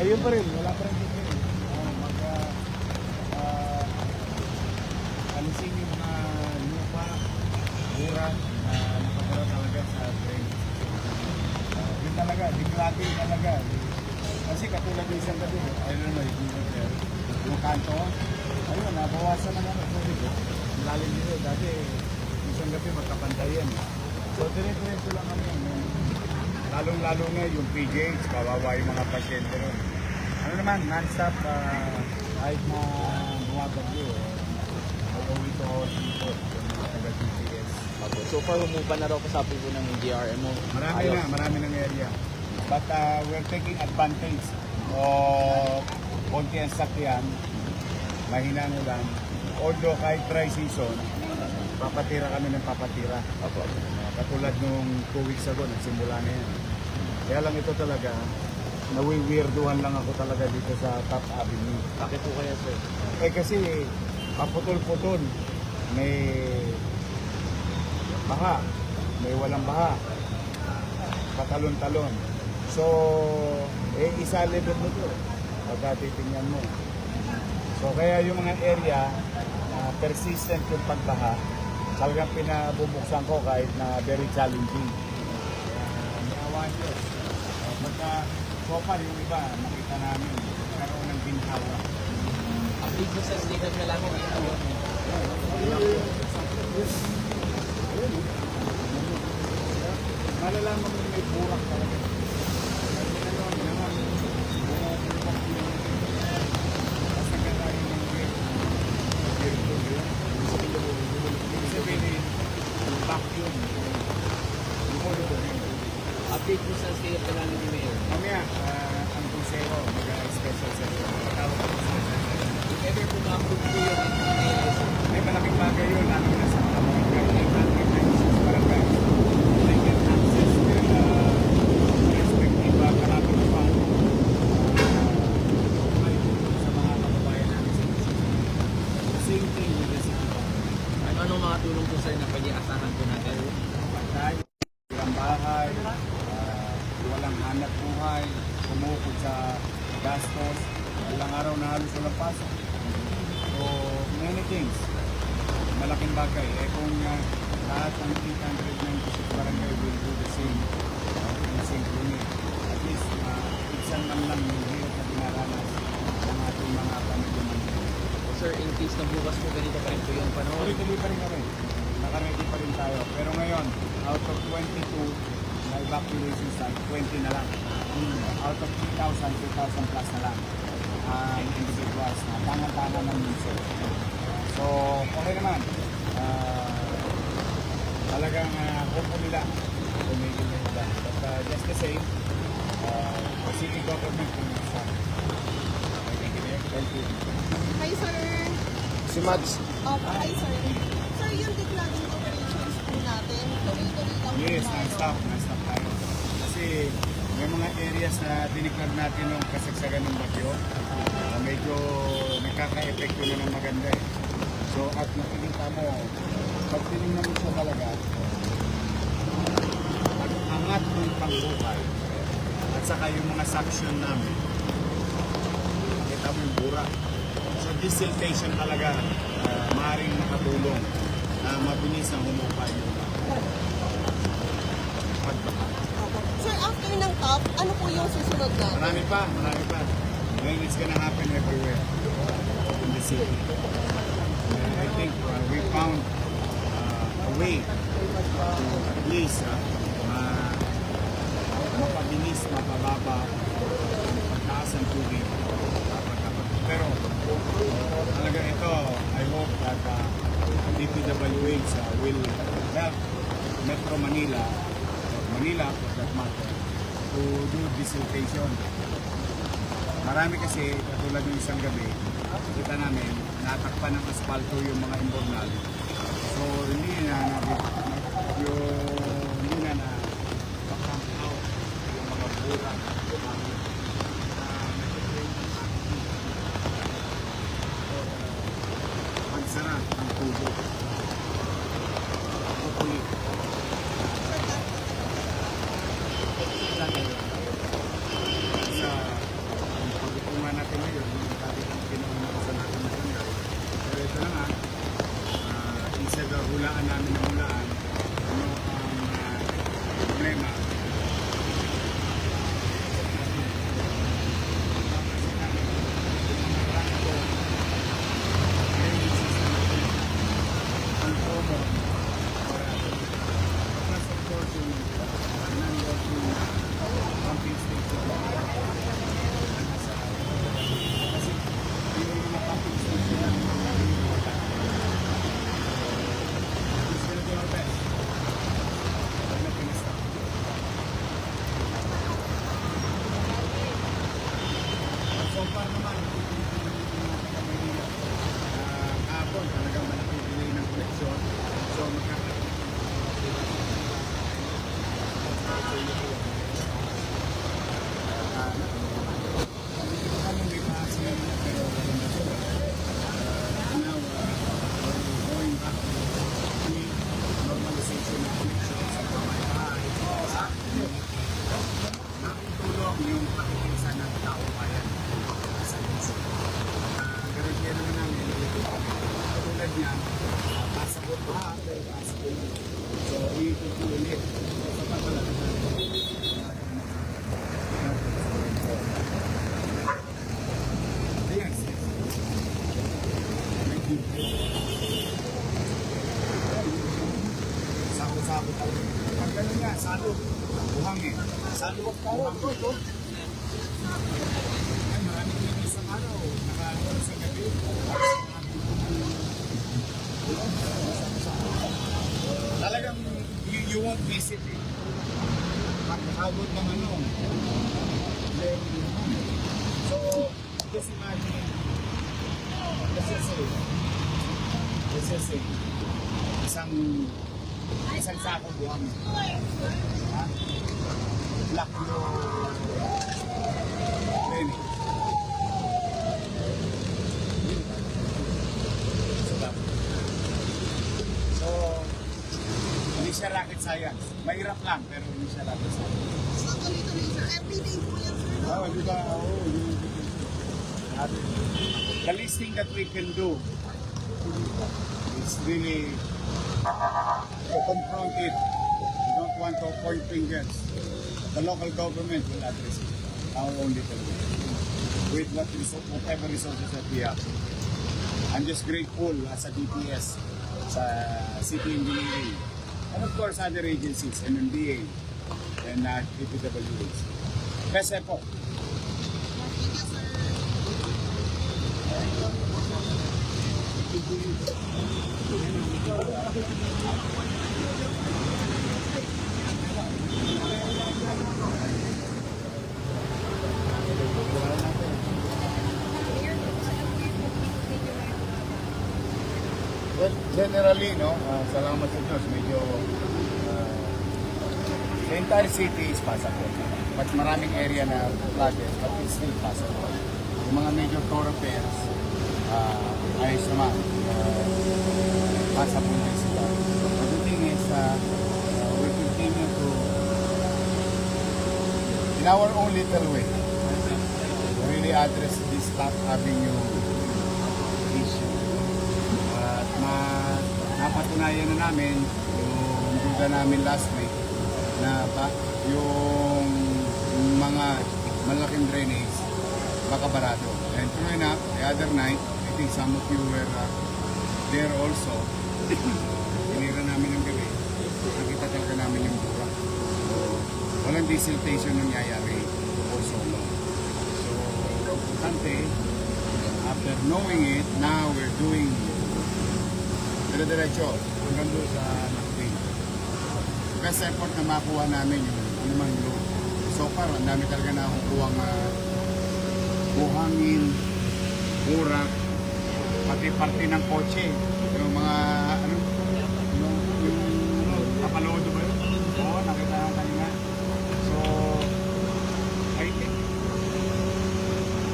Ayun pa rin, wala pa rin dito. Alisin yung mga lupa, mura, na nakapura talaga sa train. Yun talaga, diglati talaga. Kasi katulad ng isang gabi, I don't know, yung kanto, ayun, nabawasan naman ang tubig. Lalim dito, dati isang gabi magkapantay yan. So, dire-diretso lang kami. Lalong-lalo na yung PGH, kawawa yung mga pasyente ron. Ano naman, non-stop, kahit na bumabagyo, mag-uwi to hospital, yung mga taga-TCS. So far, humupa na raw kasabi po ng GRMO. Marami ng area. But we're taking advantage of konti ang sakyan, mahina ang ulan. Although kahit dry season, papatira kami ng papatira. Katulad nung 2 weeks ago, nagsimula na yan. Kaya lang ito talaga, nawiwirduhan lang ako talaga dito sa Top Avenue. Bakit po kaya, sir? Kasi paputol-putol, may baha, may walang baha, patalon-talon. So, isa level mo ito, pagka titingnan mo. So, kaya yung mga area, persistent yung pagbaha, talagang pinabubuksan ko kahit na very challenging. Maawa Diyos. Pagka so far yung iba, makita namin, karoon ng ginhawa. Ang big sa state na lang ang ginhawa. Malalaman mo may burak talaga. Update po sa state na lang ni Mayor. Mamaya, ang kusero, mag-special session. Tawag ko sa If ever po ma-approve po yung may malaking bagay yun, lalo na sa mga barangay. They get access with respective karapatan pa sa mga kababayan namin sa city. Same thing with the city. Ano mga tulong po sir na pwede asahan po natin? Pagkain, ilang bahay, walang hanap buhay, kumukod sa gastos, ilang araw na halos walang pasok. So, many things. Malaking bagay. Kung lahat ng 896 barangay will do the same, the same unit. At least, iksan man lang yung hirap na dinaranas ng ating mga pamilya. Sir, in case na bukas po ganito pa rin po yung panahon. Tuloy-tuloy pa rin kami. Nakaready pa rin tayo. Pero ngayon, out of 22 na evacuation site, 20 na lang. Out of 3,000, 2,000 plus na lang. Individuals na tangan-tangan ng munisip. So, okay naman. Talagang hopo nila. Tumigil na nila. But just the same, the city government will start. Thank you. Hi, sir. Si Mads. Hi, sir. Sir, yung declaring operations po natin, tuloy-tuloy lang po Yes, tayo. non-stop tayo. Kasi may mga areas na diniklar natin nung kasagsagan ng bagyo. Medyo nakaka-epekto na ng maganda eh. So at nakikita mo, pag tinignan mo siya talaga, pag-angat ng pangbuhay at saka yung mga suction namin, nakita mo yung burak. So desiltation talaga, maaaring makatulong na mabilis ang humupay yung pagbaha. Sir, after ng top, ano po yung susunod natin? Marami pa. Well, it's gonna happen everywhere in the city. And I think we found a way to at least mapabilis, mapababa ang pagtaas ng tubig. Pero talaga ito, I hope that DPWH will help Metro Manila for that matter, to do desiltation. Marami kasi, katulad ng isang gabi, kita namin, natakpan ng asfalto yung mga imbornal. So, hindi na pa-pump out yung mga bura. Magsara ang tubo. Hopefully. Sa pagkukungan natin ngayon, yung dati kong pinuuna sa natin na kanya. Pero ito na nga, instead of hulaan namin ng hulaan, ano ang problema. So far naman, kahapon talagang malaking delay ng connection. So magkakaroon now going back to the normalization of connection sa mga bahay. Nakitulong yung pakikisa ng tao bayan sa puso. Garantiya naman namin, katulad niya, pasabot pa, pero pasabot. So, itutulit. So, papalaga na. Yes, yes. Thank you. Sako-sako talaga. Pag gano'n nga, salo. Buhang eh. Salo. Buhang ko. Ay, maraming hindi sa araw. Nakaroon sa gabi. Talagang you won't miss it eh. Pagkakabot ng ano. So, just imagine. Let's just say. Isang sako buhang. Ha? Black training. So, hindi siya rocket science. Mahirap lang, pero hindi siya rocket science. So, tuloy-tuloy, sir. Everyday po yan, sir. Oh, di ba? The least thing that we can do is really to confront it. We don't want to point fingers. The local government will address it. Our own little way. With whatever resources that we have. I'm just grateful as a DPS sa City Engineering. And of course, other agencies, MMDA and DPWH. Best effort. Well, generally, no, salamat sa Diyos, medyo the entire city is passable. But maraming area na flooded, but it's still passable. Yung mga major thoroughfares, ayos naman, passable na sila. But the thing is, we continue to, in our own little way, really address this Top Avenue issue. At napatunayan na namin yung duda namin last week na yung mga malaking drainage baka barado. And true enough, the other night, I think some of you were there also. Tinira namin ng gabi. Nakita talaga namin yung bura. So, walang desiltation nangyayari for so long. So, importante, after knowing it, now we're doing dire-diretso hanggang doon sa Nakpin. Best effort na makuha namin yung anumang load. So far, far, ang dami talaga na kukuhang buhangin, urak, pati parte ng kotse. Yung mga, ano, yung kapalodo ba yun? Oo, nakita na kanina. So, I think,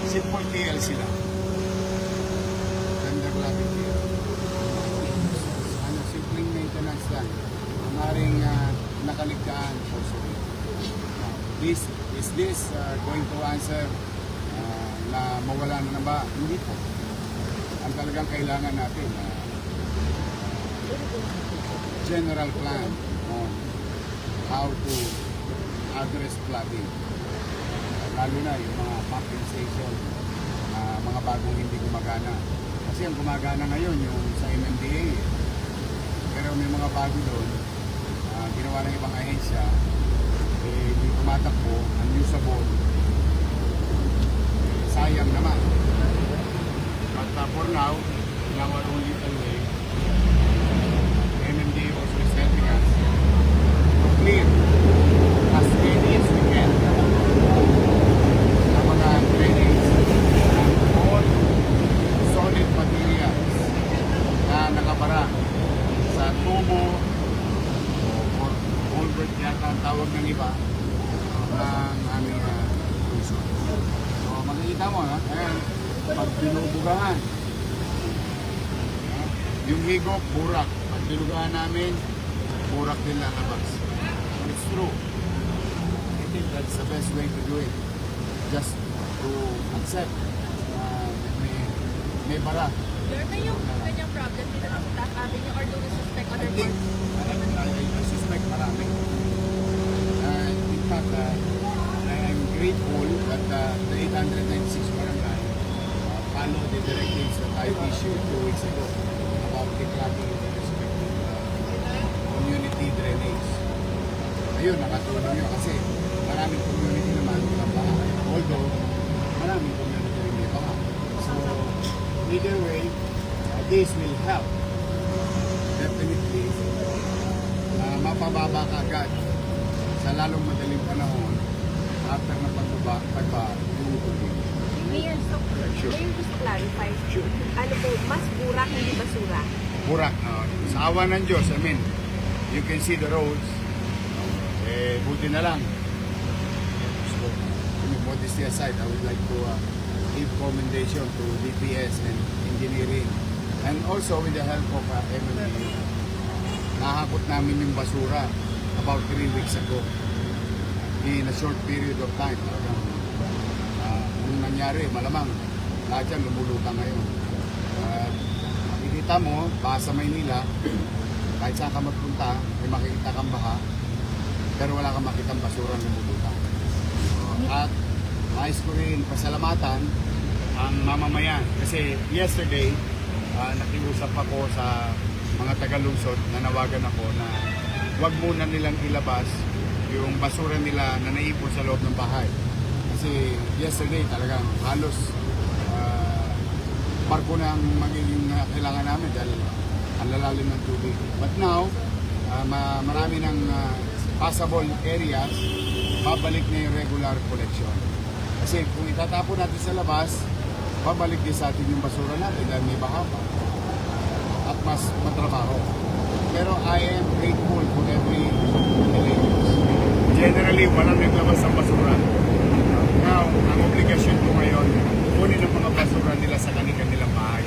simple TL sila. Ganda clapping TL. Ano, simpleng maintenance lang. Ang aring nakaligtaan for sure. Is this going to answer na mawala na ba? Hindi po. Ang talagang kailangan natin general plan on how to address flooding. Lalo na yung mga pumping station, mga bagong hindi gumagana. Kasi ang gumagana ngayon yung sa MMDA. Pero may mga bago doon, ginawa ng ibang ahensya, hindi tumatakbo, unusable, sayang naman. But for now, in our own little way, MMDA also is helping us to clear as many as we can ng mga drainage and all solid materials na nakabara sa tubo or culvert yata ang tawag ng iba ng aming Luzon. So makikita mo ayan, pag binubugahan yung higop, burak. Pag binugahan namin, burak din lalabas. So it's true. I think that's the best way to do it. Just to accept may bara. Lord, na yung ganyang problem dito ng Taft Avenue or do you suspect I other think, I suspect marami. In fact, I'm grateful that the 896 barangay follow the directives that I issued 2 weeks ago about decluttering with respect to community drainage. Ayun, nakatulong yun kasi maraming community naman ang baha. Although, maraming community rin may baha. So, either way, this will help. Definitely, mapababa ka agad sa lalong madaling panahon after ng pagbaha yung tubig. Mayor, so, Mayor, just to clarify, ano po, mas burak, hindi basura? Burak. Sa awa ng Diyos, I mean, you can see the roads. Buti na lang. So, modesty aside, I would like to give commendation to DPS and engineering. And also with the help of MMDA, nahakot namin yung basura about 3 weeks ago in a short period of time. Nung nangyari, malamang lahat yan lumulutang ngayon. Makikita mo, baha sa Maynila, kahit saan ka magpunta, may makikita kang baha, pero wala kang makitang basura lumulutang. At nais ko rin pasalamatan ang mamamayan. Kasi yesterday, nakiusap ako sa mga taga-lungsod, nanawagan ako na wag muna nilang ilabas yung basura nila na naipon sa loob ng bahay. Kasi yesterday talagang halos barko na ang magiging kailangan namin dahil ang lalalim ng tubig. But now, marami ng passable areas, babalik na yung regular collection. Kasi kung itatapon natin sa labas, babalik din sa atin yung basura natin dahil may baha pa. At mas matrabaho. Pero I am grateful for every village. Generally, walang naglabas ng basura. Now, ang obligasyon ko ngayon, kunin ang mga basura nila sa kanilang bahay.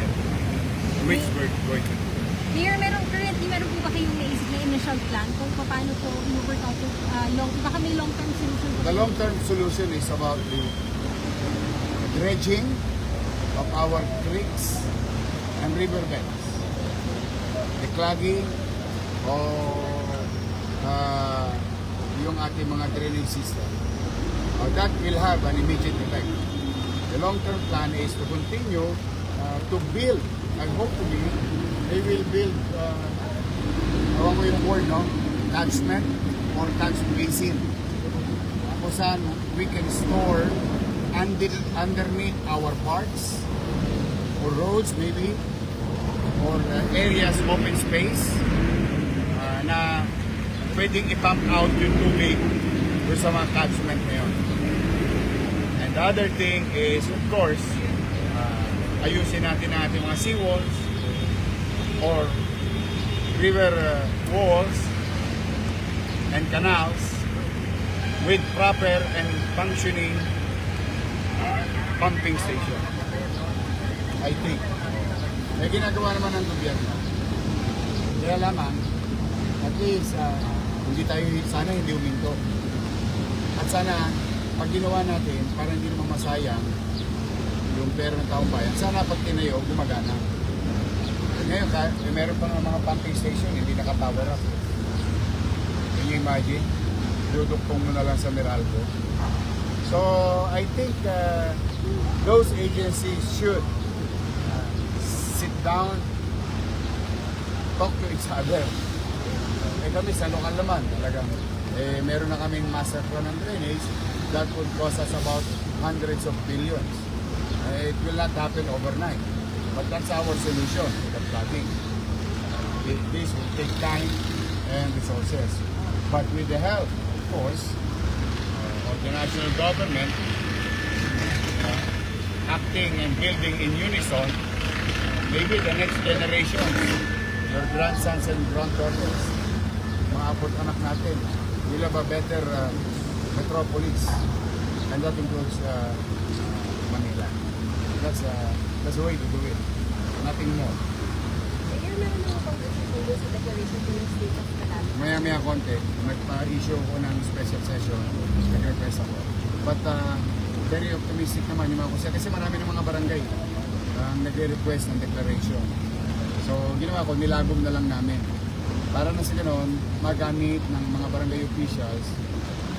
Which we're going to do. Mayor, currently meron po ba kayong naisip na initial plan kung paano po in-overcome baka may long-term solution po? The long-term solution is about the dredging of our creeks and riverbeds. The clogging o yung ating mga drainage system. That will have an immediate effect. The long-term plan is to continue to build, and hopefully they will build awang ko yung word, no? Catchment or catch basin. Kung saan we can store underneath our parks or roads maybe or areas open space na pwedeng i-pump out yung tubig doon sa mga catchment na yun. And the other thing is, of course, ayusin natin ating mga seawalls or river walls and canals with proper and functioning pumping station. I think. May ginagawa naman ng gobyerno. Kaya lamang, at least, hindi tayo, sana hindi uminto. At sana, pag ginawa natin, para hindi naman masayang yung pera ng taong bayan, sana pag tinayo, gumagana. Ngayon, meron pa ng mga pumping station, hindi naka-power up. Can you imagine? Duduktong mo na lang sa Meralco. So, I think those agencies should sit down, talk to each other. Kami sa lokal naman, talagang meron na kaming master plan ng drainage that would cost us about hundreds of billions. It will not happen overnight. But that's our solution, the flooding. This will take time and resources. But with the help, of course, of the national government, acting and building in unison, maybe the next generation, your grandsons and granddaughters, mga apat anak natin, will have a better metropolis. And that includes Manila. That's the way to do it. Nothing more. Mayor, meron naman bang tungkol sa declaration po ng state of calamity? Maya-maya konti, nagpa-issue ko ng special session, nag-request ako. But very optimistic naman yung mga kusya kasi marami ng mga barangay nagre-request ng declaration. So ginawa ko, nilagom na lang namin. Para na sa ganoon, magamit ng mga barangay officials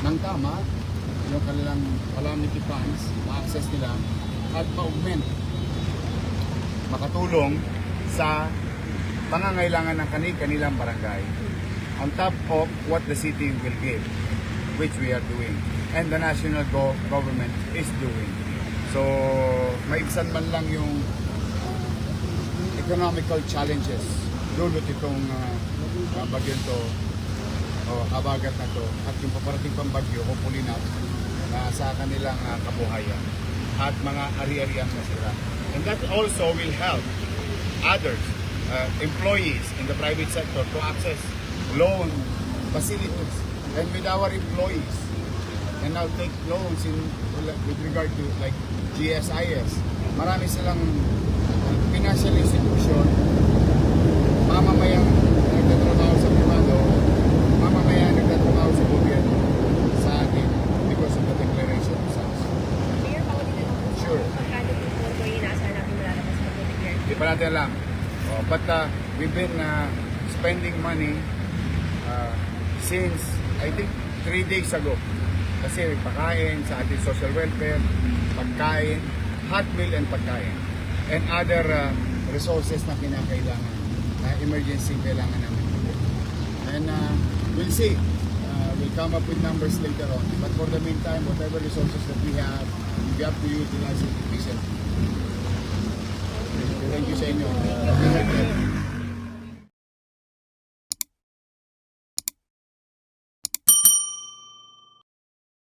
ng tama yung kanilang calamity funds, ma-access nila at ma-augment, makatulong sa pangangailangan ng kanilang barangay on top of what the city will give, which we are doing and the national government is doing. So maibsan man lang yung economical challenges dulot itong bagyo to o habagat na to at yung paparating pang bagyo hopefully na sa kanilang kabuhayan at mga ari-ariang nasira. And that also will help others, employees in the private sector to access loan facilities. And with our employees, and now take loans with regard to like GSIS, marami silang financial institution, mamamayang nagtatrabaho sa privado, mamamayang nagtatrabaho sa gobyerno sa atin because of the declaration of SARS. Mayor, paulit na lang po. Sure. Magkano po po ito yung inaasahan natin malalabas po po declare? Di pa natin alam. But we've been spending money since I think 3 days ago. Kasi pagkain sa ating social welfare, pagkain, hot meal and pagkain. And other resources na kinakailangan, emergency kailangan namin. And we'll see. We'll come up with numbers later on. But for the meantime, whatever resources that we have to utilize it efficiently. Thank you sa inyo.